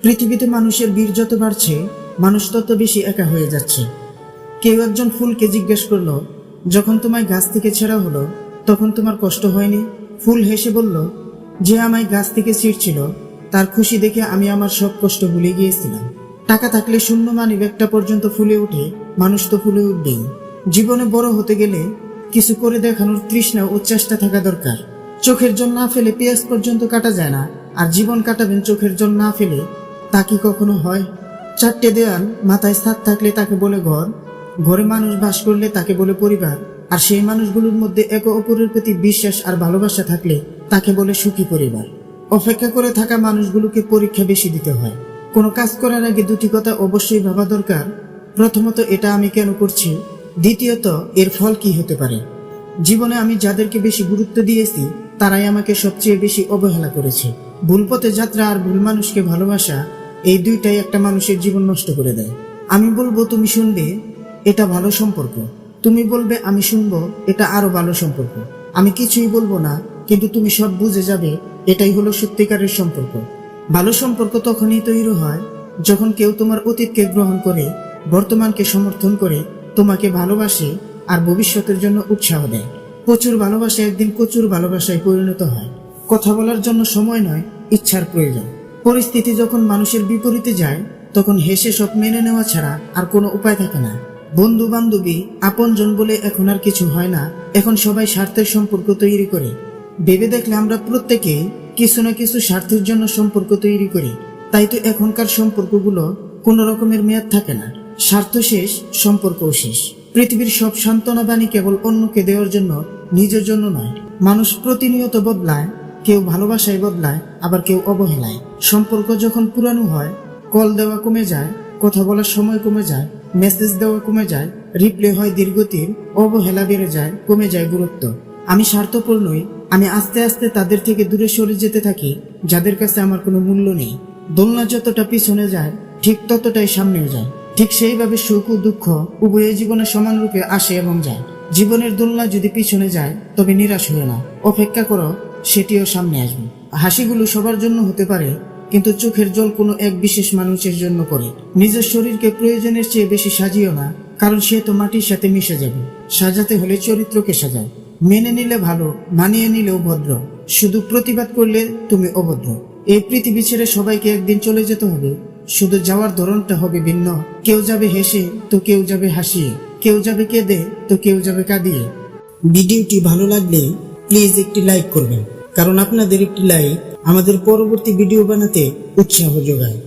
পৃথিবীতে মানুষের ভিড় যত বাড়ছে, মানুষ তত বেশি একা হয়ে যাচ্ছে। কেউ একজন ফুলকে জিজ্ঞেস করলো, যখন তোমায় গাছ থেকে ছেঁড়া হলো তখন তোমার কষ্ট হয়নি? ফুল হেসে বলল, যে আমায় গাছ থেকে ছিঁড়ছিল তার খুশি দেখে আমি আমার সব কষ্ট ভুলে গিয়েছিলাম। টাকা থাকলে শূন্য মানিব্যাগটা পর্যন্ত ফুলে ওঠে, মানুষ তো ফুলে উঠবেই। জীবনে বড় হতে গেলে কিছু করে দেখানোর তৃষ্ণা ও চেষ্টা থাকা দরকার। চোখের জল না ফেলে পেঁয়াজ পর্যন্ত কাটা যায় না, আর জীবন কাটাবেন চোখের জল না ফেলে, তা কি কখনো হয়? চারটে দেয়াল, মাথায় ছাদ থাকলে তাকে বলে ঘর, ঘরে মানুষ বাস করলে তাকে বলে পরিবার, আর সেই মানুষগুলোর মধ্যে একে অপরের প্রতি বিশ্বাস আর ভালোবাসা থাকলে তাকে বলে সুখী পরিবার। অপেক্ষা করে থাকা মানুষগুলোকে পরীক্ষা বেশি দিতে হয়। কোনো কাজ করার আগে দুটি কথা অবশ্যই ভাবা দরকার। প্রথমত, এটা আমি কেন করছি? দ্বিতীয়ত, এর ফল কি হতে পারে? জীবনে আমি যাদেরকে বেশি গুরুত্ব দিয়েছি তারাই আমাকে সবচেয়ে বেশি অবহেলা করেছে। ভুল পথে যাত্রা আর ভুল মানুষকে ভালোবাসা, এই দুইটাই একটা মানুষের জীবন নষ্ট করে দেয়। আমি বলবো তুমি শুনবে, এটা ভালো সম্পর্ক। তুমি বলবে আমি শুনবো, এটা আরো ভালো সম্পর্ক। আমি কিছুই বলবো না, কিন্তু তুমি সব বুঝে যাবে, এটাই হলো সত্যিকারের সম্পর্ক। ভালো সম্পর্ক তখনই তৈরি হয় যখন কেউ তোমার অতীতকে গ্রহণ করে, বর্তমানকে সমর্থন করে, তোমাকে ভালোবাসে আর ভবিষ্যতের জন্য উৎসাহ দেয়। প্রচুর ভালোবাসা একদিন প্রচুর ভালোবাসায় পরিণত হয়। কথা বলার জন্য সময় নয়, ইচ্ছার প্রয়োজন। পরিস্থিতি যখন মানুষের বিপরীতে যায়, তখন হেসে সব মেনে নেওয়া ছাড়া আর কোনো উপায় থাকে না। বন্ধু বান্ধবী আপনজন বলে এখন আর কিছু হয় না, এখন সবাই স্বার্থের সম্পর্ক তৈরি করে। ভেবে দেখলে আমরা প্রত্যেকেই কিছু না কিছু স্বার্থের জন্য সম্পর্ক তৈরি করি। তাই তো এখনকার সম্পর্কগুলো কোনো রকমের মেয়াদ থাকে না। স্বার্থ শেষ, সম্পর্কও শেষ। পৃথিবীর সব সান্ত্বনা বাণী কেবল অন্যকে দেওয়ার জন্য, নিজের জন্য নয়। মানুষ প্রতিনিয়ত বদলায়, কেউ ভালোবাসায় বদলায়, আবার কেউ অবহেলায়। সম্পর্ক যখন পুরানো হয়, কল দেওয়া কমে যায়, কথা বলার সময় কমে যায়, মেসেজ দেওয়া কমে যায়, রিপ্লে হয় দীর্ঘতির, অবহেলা বেড়ে যায়, কমে যায় গুরুত্ব। আমি স্বার্থপর নই, আমি আস্তে আস্তে তাদের থেকে দূরে সরে যেতে থাকি যাদের কাছে আমার কোনো মূল্য নেই। দোলনা যতটা পিছনে যায়, ঠিক ততটাই সামনেও যায়। ঠিক সেইভাবে সুখ ও দুঃখ উভয় জীবনে সমান রূপে আসে এবং যায়। জীবনের দোলনা যদি পিছনে যায়, তবে নিরাশ হয়ে না, অপেক্ষা করো, সেটিও সামনে আসবে। হাসিগুলো সবার জন্য হতে পারে, কিন্তু চোখের জল কোনো এক বিশেষ মানুষের জন্য করে। নিজের শরীরকে প্রয়োজনের চেয়ে বেশি সাজিও না, কারণ সে তো মাটির সাথে মিশে যাবে। সাজাতে হলে চরিত্রকে সাজাও। মেনে নিলে ভালো, মানিয়ে নিলেও ভদ্র। শুধু প্রতিবাদ করলে তুমি অভদ্র। এই পৃথিবী ছেড়ে সবাইকে একদিন চলে যেতে হবে, শুধু যাওয়ার ধরনটা হবে ভিন্ন। কেউ যাবে হেসে, তো কেউ যাবে হাসিয়ে, কেউ যাবে কেঁদে, তো কেউ যাবে কাঁদিয়ে। ভিডিওটি ভালো লাগলে প্লিজ একটি লাইক করবেন, কারণ আপনাদের একটি লাইক আমাদের পরবর্তী ভিডিও বানাতে উৎসাহ যোগায়।